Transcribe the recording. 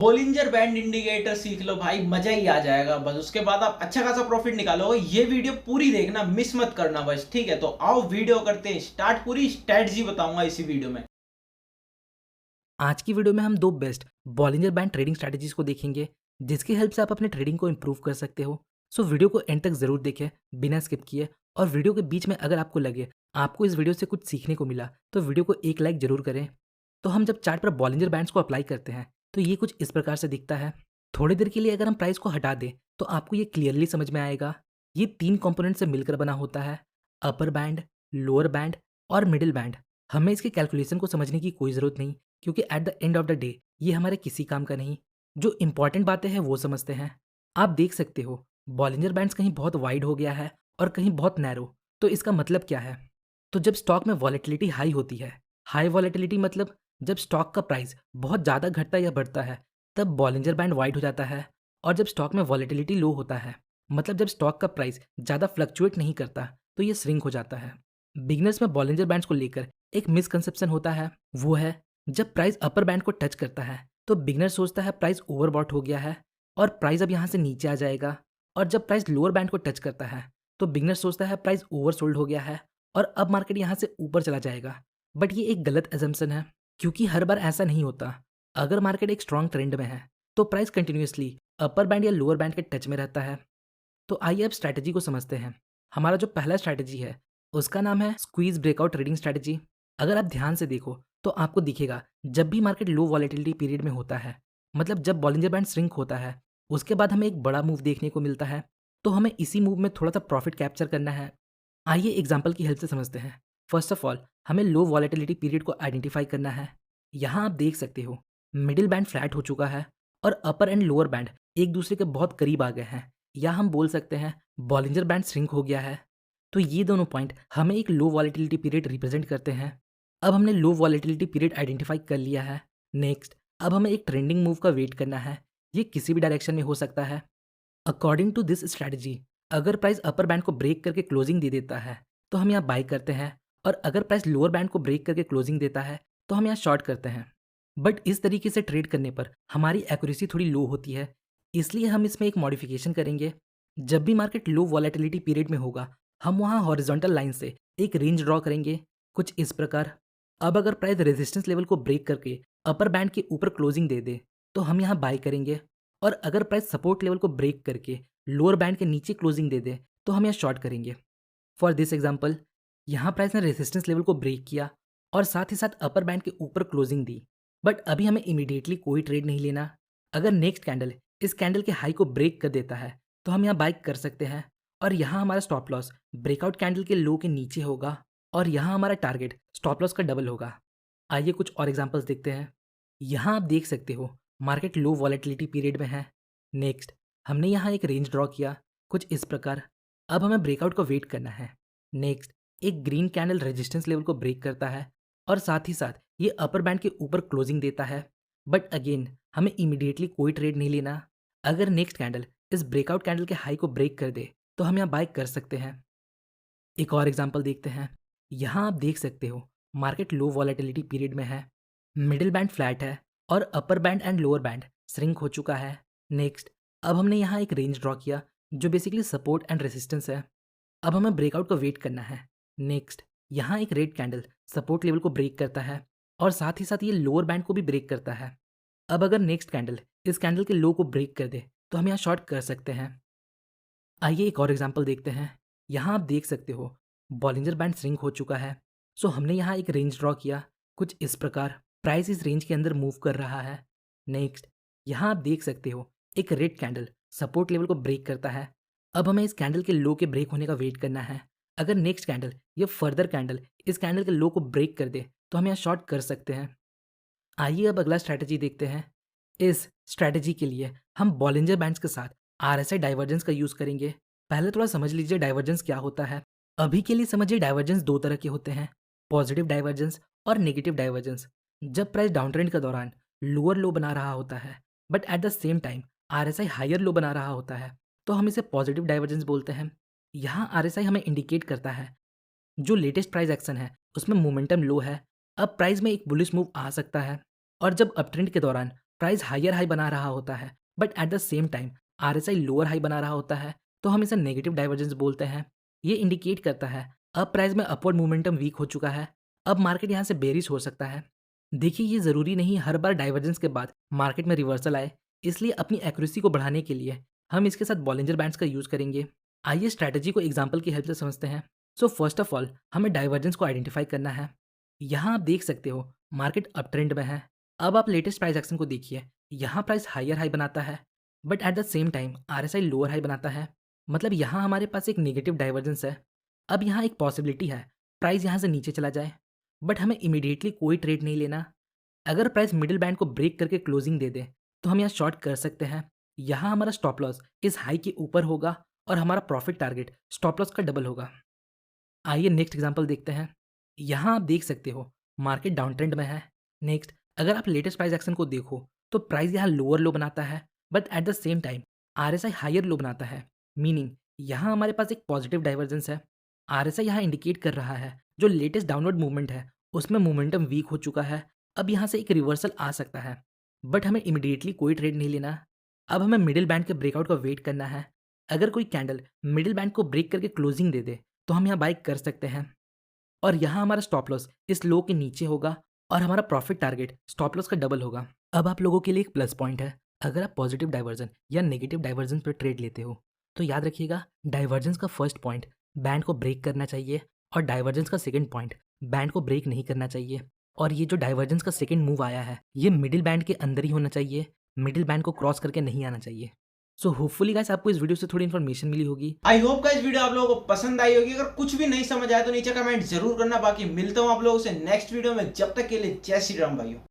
Bollinger band indicator सीख लो भाई, मजा ही आ जाएगा। बस उसके बाद आप अच्छा खासा प्रॉफिट निकालोगे। ये वीडियो पूरी देखना, मिस मत करना बस, ठीक है? तो आओ वीडियो करते हैं स्टार्ट। पूरी स्ट्रेटजी बताऊंगा इसी वीडियो में। आज की वीडियो में हम दो best Bollinger band trading strategies को देखेंगे जिसकी हेल्प से आप अपने ट्रेडिंग को इंप्रूव कर सकते हो। सो वीडियो को एंड तक जरूर देखें बिना स्किप किए। और वीडियो के बीच में अगर आपको लगे आपको इस वीडियो से कुछ सीखने को मिला तो वीडियो को एक लाइक जरूर करें। तो हम जब चार्ट पर बॉलिंजर बैंड्स को अप्लाई करते हैं तो ये कुछ इस प्रकार से दिखता है। थोड़ी देर के लिए अगर हम प्राइस को हटा दें तो आपको ये क्लियरली समझ में आएगा। ये तीन कंपोनेंट से मिलकर बना होता है, अपर बैंड, लोअर बैंड और मिडिल बैंड। हमें इसके कैलकुलेशन को समझने की कोई ज़रूरत नहीं, क्योंकि at the end of the day ये हमारे किसी काम का नहीं। जो इंपॉर्टेंट बातें हैं वो समझते हैं। आप देख सकते हो बॉलिंजर बैंड्स कहीं बहुत वाइड हो गया है और कहीं बहुत नैरो। तो इसका मतलब क्या है? तो जब स्टॉक में वॉलेटिलिटी हाई होती है, हाई वॉलेटिलिटी मतलब जब स्टॉक का प्राइस बहुत ज़्यादा घटता या बढ़ता है, तब बॉलिंजर बैंड वाइड हो जाता है। और जब स्टॉक में वॉलेटिलिटी लो होता है, मतलब जब स्टॉक का प्राइस ज़्यादा फ्लक्चुएट नहीं करता, तो ये श्रिंक हो जाता है। बिगनर्स में बॉलिंजर बैंड्स को लेकर एक मिसकंसेप्शन होता है, वो है जब प्राइस अपर बैंड को टच करता है तो बिगनर सोचता है प्राइस ओवरबॉट हो गया है और प्राइस अब यहाँ से नीचे आ जाएगा। और जब प्राइस लोअर बैंड को टच करता है तो बिगनर सोचता है प्राइस ओवरसोल्ड हो गया है और अब मार्केट यहाँ से ऊपर चला जाएगा। बट ये एक गलत एजम्पशन है, क्योंकि हर बार ऐसा नहीं होता। अगर मार्केट एक स्ट्रॉन्ग ट्रेंड में है तो प्राइस कंटिन्यूसली अपर बैंड या लोअर बैंड के टच में रहता है। तो आइए अब स्ट्रैटेजी को समझते हैं। हमारा जो पहला स्ट्रैटेजी है उसका नाम है स्क्वीज ब्रेकआउट ट्रेडिंग स्ट्रैटेजी। अगर आप ध्यान से देखो तो आपको दिखेगा जब भी मार्केट लो वॉलेटिलिटी पीरियड में होता है, मतलब जब बॉलिंजर बैंड श्रिंक होता है, उसके बाद हमें एक बड़ा मूव देखने को मिलता है। तो हमें इसी मूव में थोड़ा सा प्रॉफिट कैप्चर करना है। आइए एग्जाम्पल की हेल्प से समझते हैं। फर्स्ट ऑफ ऑल हमें लो वॉलेटिलिटी पीरियड को आइडेंटिफाई करना है। यहाँ आप देख सकते हो मिडिल बैंड फ्लैट हो चुका है और अपर एंड लोअर बैंड एक दूसरे के बहुत करीब आ गए हैं, या हम बोल सकते हैं बॉलिंजर बैंड श्रिंक हो गया है। तो ये दोनों पॉइंट हमें एक लो वॉलेटिलिटी पीरियड रिप्रेजेंट करते हैं। अब हमने लो वॉलेटिलिटी पीरियड आइडेंटिफाई कर लिया है। नेक्स्ट, अब हमें एक ट्रेंडिंग मूव का वेट करना है। ये किसी भी डायरेक्शन में हो सकता है। अकॉर्डिंग टू दिस स्ट्रैटेजी, अगर प्राइस अपर बैंड को ब्रेक करके क्लोजिंग दे देता है तो हम यहाँ बाई करते हैं, और अगर प्राइस लोअर बैंड को ब्रेक करके क्लोजिंग देता है तो हम यहाँ शॉर्ट करते हैं। बट इस तरीके से ट्रेड करने पर हमारी एक्यूरेसी थोड़ी लो होती है, इसलिए हम इसमें एक मॉडिफिकेशन करेंगे। जब भी मार्केट लो वॉलेटिलिटी पीरियड में होगा, हम वहाँ हॉरिजॉन्टल लाइन से एक रेंज ड्रॉ करेंगे, कुछ इस प्रकार। अब अगर प्राइस रेजिस्टेंस लेवल को ब्रेक करके अपर बैंड के ऊपर क्लोजिंग दे दे तो हम यहाँ बाई करेंगे, और अगर प्राइस सपोर्ट लेवल को ब्रेक करके लोअर बैंड के नीचे क्लोजिंग दे दे तो हम यहाँ शॉर्ट करेंगे। फॉर दिस एग्जाम्पल, यहाँ प्राइस ने रेजिस्टेंस लेवल को ब्रेक किया और साथ ही साथ अपर बैंड के ऊपर क्लोजिंग दी। बट अभी हमें इमीडिएटली कोई ट्रेड नहीं लेना। अगर नेक्स्ट कैंडल इस कैंडल के हाई को ब्रेक कर देता है तो हम यहाँ बाई कर सकते हैं, और यहाँ हमारा स्टॉप लॉस ब्रेकआउट कैंडल के लो के नीचे होगा, और यहाँ हमारा टारगेट स्टॉप लॉस का डबल होगा। आइए कुछ और एग्जांपल्स देखते हैं। यहाँ आप देख सकते हो मार्केट लो वॉलेटिलिटी पीरियड में है। नेक्स्ट, हमने यहाँ एक रेंज ड्रॉ किया, कुछ इस प्रकार। अब हमें ब्रेकआउट का वेट करना है। नेक्स्ट, एक ग्रीन कैंडल रेजिस्टेंस लेवल को ब्रेक करता है और साथ ही साथ ये अपर बैंड के ऊपर क्लोजिंग देता है। बट अगेन हमें इमीडिएटली कोई ट्रेड नहीं लेना। अगर नेक्स्ट कैंडल इस ब्रेकआउट कैंडल के हाई को ब्रेक कर दे तो हम यहाँ बाय कर सकते हैं। एक और एग्जांपल देखते हैं। यहाँ आप देख सकते हो मार्केट लो वॉलेटिलिटी पीरियड में है, मिडिल बैंड फ्लैट है और upper band and lower band shrink हो चुका है। नेक्स्ट, अब हमने यहाँ एक रेंज ड्रॉ किया जो बेसिकली सपोर्ट एंड रेसिस्टेंस है। अब हमें ब्रेकआउट का वेट करना है। नेक्स्ट, यहाँ एक रेड कैंडल सपोर्ट लेवल को ब्रेक करता है और साथ ही साथ ये लोअर बैंड को भी ब्रेक करता है। अब अगर नेक्स्ट कैंडल इस कैंडल के लो को ब्रेक कर दे तो हम यहाँ शॉर्ट कर सकते हैं। आइए एक और एग्जांपल देखते हैं। यहाँ आप देख सकते हो बॉलिंजर बैंड श्रिंक हो चुका है। सो हमने यहाँ एक रेंज ड्रॉ किया, कुछ इस प्रकार। प्राइस इस रेंज के अंदर मूव कर रहा है। नेक्स्ट, यहाँ आप देख सकते हो एक रेड कैंडल सपोर्ट लेवल को ब्रेक करता है। अब हमें इस कैंडल के लो के ब्रेक होने का वेट करना है। अगर नेक्स्ट कैंडल या फर्दर कैंडल इस कैंडल के लो को ब्रेक कर दे तो हम यहाँ शॉर्ट कर सकते हैं। आइए अब अगला स्ट्रैटेजी देखते हैं। इस स्ट्रैटेजी के लिए हम बॉलिंजर बैंड्स के साथ आरएसआई डाइवर्जेंस का यूज़ करेंगे। पहले थोड़ा समझ लीजिए डाइवर्जेंस क्या होता है। अभी के लिए समझिए डाइवर्जेंस दो तरह के होते हैं, पॉजिटिव डाइवर्जेंस और नेगेटिव डाइवर्जेंस। जब प्राइस डाउन ट्रेंड के दौरान लोअर लो बना रहा होता है but at the same time RSI higher low बना रहा होता है, तो हम इसे पॉजिटिव डाइवर्जेंस बोलते हैं। यहाँ आरएसआई हमें इंडिकेट करता है जो लेटेस्ट प्राइस एक्शन है उसमें मोमेंटम लो है, अब प्राइस में एक बुलिश मूव आ सकता है। और जब अपट्रेंड के दौरान प्राइस हायर हाई बना रहा होता है but at the same time RSI lower high बना रहा होता है, तो हम इसे नेगेटिव डाइवर्जेंस बोलते हैं। ये इंडिकेट करता है अब प्राइस में अपवर्ड मोमेंटम वीक हो चुका है, अब मार्केट यहाँ से बेरिश हो सकता है। देखिए, ये ज़रूरी नहीं हर बार डाइवर्जेंस के बाद मार्केट में रिवर्सल आए, इसलिए अपनी एक्यूरेसी को बढ़ाने के लिए हम इसके साथ बॉलिंजर बैंड्स का यूज़ करेंगे। आइए स्ट्रैटेजी को एग्जाम्पल की हेल्प से समझते हैं। सो फर्स्ट ऑफ ऑल हमें डाइवर्जेंस को आइडेंटिफाई करना है। यहाँ आप देख सकते हो मार्केट अप ट्रेंड में है। अब आप लेटेस्ट प्राइस एक्शन को देखिए, यहाँ प्राइस हायर हाई बनाता है but at the same time RSI lower high बनाता है, मतलब यहाँ हमारे पास एक नेगेटिव डाइवर्जेंस है। अब यहाँ एक पॉसिबिलिटी है प्राइस यहाँ से नीचे चला जाए, बट हमें इमीडिएटली कोई ट्रेड नहीं लेना। अगर प्राइस मिडिल बैंड को ब्रेक करके क्लोजिंग दे दे तो हम यहाँ शॉर्ट कर सकते हैं। यहाँ हमारा स्टॉप लॉस इस हाई के ऊपर होगा और हमारा प्रॉफिट टारगेट स्टॉप लॉस का डबल होगा। आइए नेक्स्ट एग्जांपल देखते हैं। यहाँ आप देख सकते हो मार्केट डाउन ट्रेंड में है। नेक्स्ट, अगर आप लेटेस्ट प्राइस एक्शन को देखो तो प्राइस यहाँ लोअर लो बनाता है but at the same time RSI higher low बनाता है, मीनिंग यहाँ हमारे पास एक पॉजिटिव डाइवर्जेंस है। RSI यहाँ इंडिकेट कर रहा है जो लेटेस्ट डाउनवर्ड मूवमेंट है उसमें मोमेंटम वीक हो चुका है, अब यहाँ से एक रिवर्सल आ सकता है, बट हमें इमिडिएटली कोई ट्रेड नहीं लेना। अब हमें मिडिल बैंड के ब्रेकआउट का वेट करना है। अगर कोई कैंडल मिडिल बैंड को ब्रेक करके क्लोजिंग दे दे तो हम यहाँ बाई कर सकते हैं और यहाँ हमारा स्टॉप लॉस इस लो के नीचे होगा और हमारा प्रॉफिट टारगेट स्टॉप लॉस का डबल होगा। अब आप लोगों के लिए एक प्लस पॉइंट है, अगर आप पॉजिटिव डाइवर्जन या नेगेटिव डाइवर्जन पर ट्रेड लेते हो तो याद रखिएगा डाइवर्जेंस का फर्स्ट पॉइंट बैंड को ब्रेक करना चाहिए और डाइवर्जेंस का सेकंड पॉइंट बैंड को ब्रेक नहीं करना चाहिए। और ये जो डाइवर्जेंस का सेकंड मूव आया है ये मिडिल बैंड के अंदर ही होना चाहिए, मिडिल बैंड को क्रॉस करके नहीं आना चाहिए। सो होपफुली गाइस आपको इस वीडियो से थोड़ी इन्फॉर्मेशन मिली होगी। आई होप गाइस वीडियो आप लोगों को पसंद आई होगी। अगर कुछ भी नहीं समझ आया तो नीचे कमेंट जरूर करना। बाकी मिलता हूँ आप लोगों से नेक्स्ट वीडियो में, जब तक के लिए जय श्री राम भाइयों।